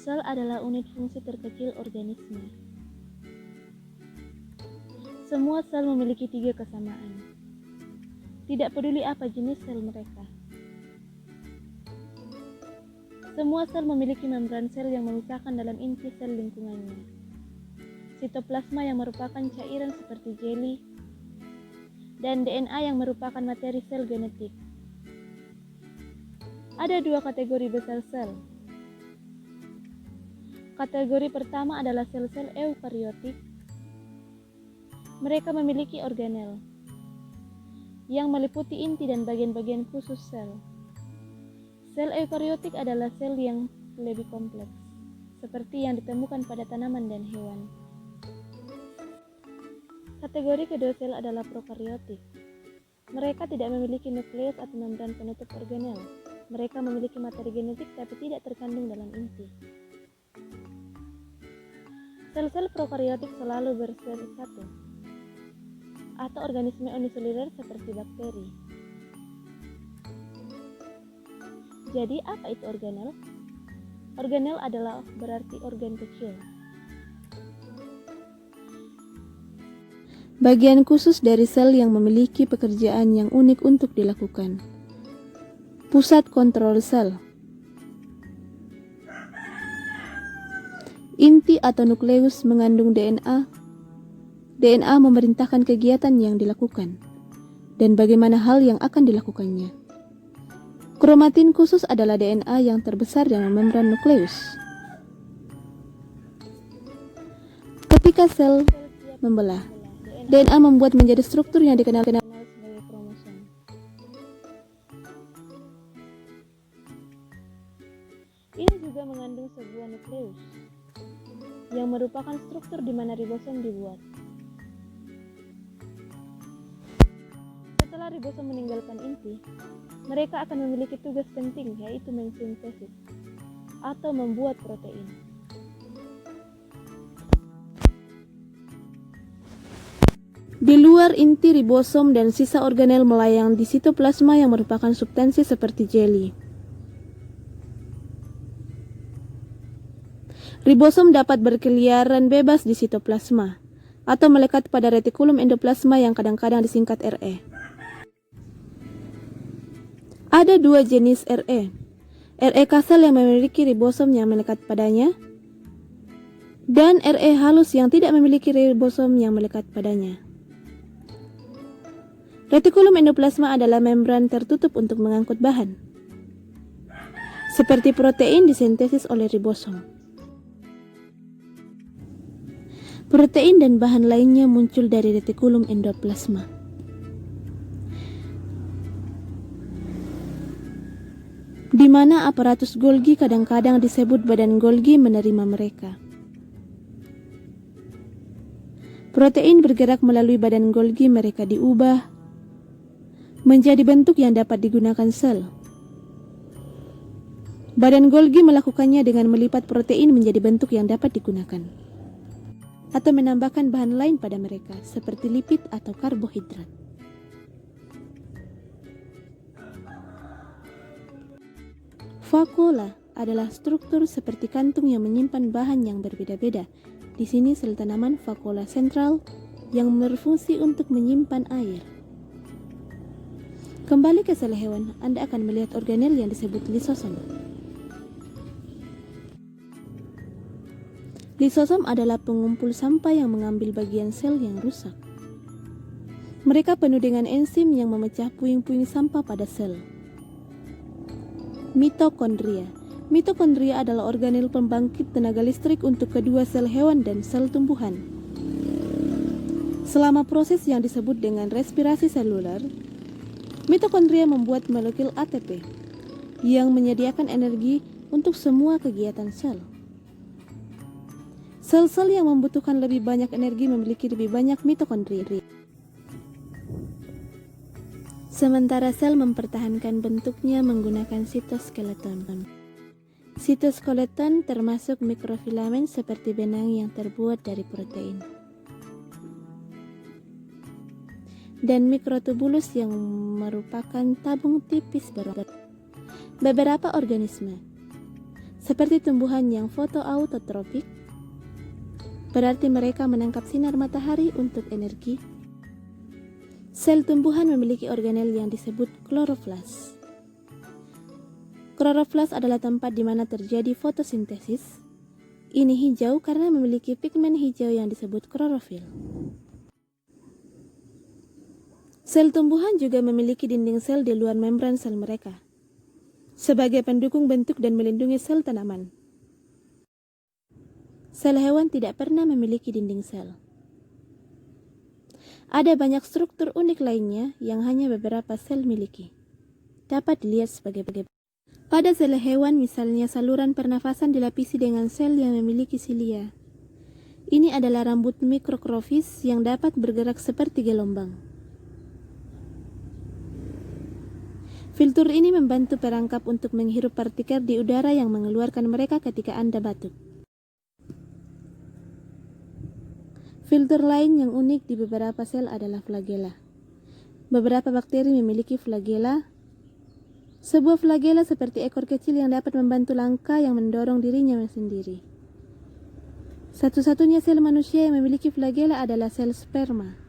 Sel adalah unit fungsi terkecil organisme. Semua sel memiliki 3 kesamaan. Tidak peduli apa jenis sel mereka. Semua sel memiliki membran sel yang memisahkan dalam inti sel lingkungannya. Sitoplasma yang merupakan cairan seperti jeli, dan DNA yang merupakan materi sel genetik. Ada 2 kategori besar sel. Kategori pertama adalah sel-sel eukariotik. Mereka memiliki organel yang meliputi inti dan bagian-bagian khusus sel. Sel eukariotik adalah sel yang lebih kompleks, seperti yang ditemukan pada tanaman dan hewan. Kategori kedua sel adalah prokariotik. Mereka tidak memiliki nukleus atau membran penutup organel. Mereka memiliki materi genetik tapi tidak terkandung dalam inti. Sel-sel prokariotik selalu bersel satu, atau organisme uniseluler seperti bakteri. Jadi, apa itu organel? Organel adalah berarti organ kecil. Bagian khusus dari sel yang memiliki pekerjaan yang unik untuk dilakukan. Pusat kontrol sel. Inti atau nukleus mengandung DNA. DNA memerintahkan kegiatan yang dilakukan dan bagaimana hal yang akan dilakukannya. Kromatin khusus adalah DNA yang terbesar dalam membran nukleus. Ketika sel membelah, DNA membuat menjadi struktur yang dikenal sebagai kromosom. Ini juga mengandung sebuah nukleus yang merupakan struktur di mana ribosom dibuat. Setelah ribosom meninggalkan inti, mereka akan memiliki tugas penting, yaitu mensintesis atau membuat protein. Di luar inti, ribosom dan sisa organel melayang di sitoplasma yang merupakan substansi seperti jeli. Ribosom dapat berkeliaran bebas di sitoplasma atau melekat pada retikulum endoplasma yang kadang-kadang disingkat RE. Ada 2 jenis RE. RE kasar yang memiliki ribosom yang melekat padanya, dan RE halus yang tidak memiliki ribosom yang melekat padanya. Retikulum endoplasma adalah membran tertutup untuk mengangkut bahan, seperti protein disintesis oleh ribosom. Protein dan bahan lainnya muncul dari retikulum endoplasma. Di mana aparatus Golgi kadang-kadang disebut badan Golgi menerima mereka. Protein bergerak melalui badan Golgi, mereka diubah menjadi bentuk yang dapat digunakan sel. Badan Golgi melakukannya dengan melipat protein menjadi bentuk yang dapat digunakan, atau menambahkan bahan lain pada mereka, seperti lipid atau karbohidrat. Vakuola adalah struktur seperti kantung yang menyimpan bahan yang berbeda-beda. Di sini sel tanaman vakuola sentral yang berfungsi untuk menyimpan air. Kembali ke sel hewan, Anda akan melihat organel yang disebut lisosom. Lisosom adalah pengumpul sampah yang mengambil bagian sel yang rusak. Mereka penuh dengan enzim yang memecah puing-puing sampah pada sel. Mitokondria. Mitokondria adalah organel pembangkit tenaga listrik untuk kedua sel hewan dan sel tumbuhan. Selama proses yang disebut dengan respirasi seluler, mitokondria membuat molekul ATP yang menyediakan energi untuk semua kegiatan sel. Sel-sel yang membutuhkan lebih banyak energi memiliki lebih banyak mitokondria. Sementara sel mempertahankan bentuknya menggunakan sitoskeleton. Sitoskeleton termasuk mikrofilamen seperti benang yang terbuat dari protein, dan mikrotubulus yang merupakan tabung tipis berobat. Beberapa organisme seperti tumbuhan yang fotoautotrofik, berarti mereka menangkap sinar matahari untuk energi. Sel tumbuhan memiliki organel yang disebut kloroflas. Kloroflas adalah tempat di mana terjadi fotosintesis. Ini hijau karena memiliki pigmen hijau yang disebut klorofil. Sel tumbuhan juga memiliki dinding sel di luar membran sel mereka, sebagai pendukung bentuk dan melindungi sel tanaman. Sel hewan tidak pernah memiliki dinding sel. Ada banyak struktur unik lainnya yang hanya beberapa sel miliki. Dapat dilihat sebagai pada sel hewan, misalnya saluran pernafasan dilapisi dengan sel yang memiliki silia. Ini adalah rambut mikrokrofis yang dapat bergerak seperti gelombang. Filter ini membantu perangkap untuk menghirup partikel di udara yang mengeluarkan mereka ketika Anda batuk. Filter lain yang unik di beberapa sel adalah flagela. Beberapa bakteri memiliki flagela. Sebuah flagela seperti ekor kecil yang dapat membantu langkah yang mendorong dirinya sendiri. Satu-satunya sel manusia yang memiliki flagela adalah sel sperma.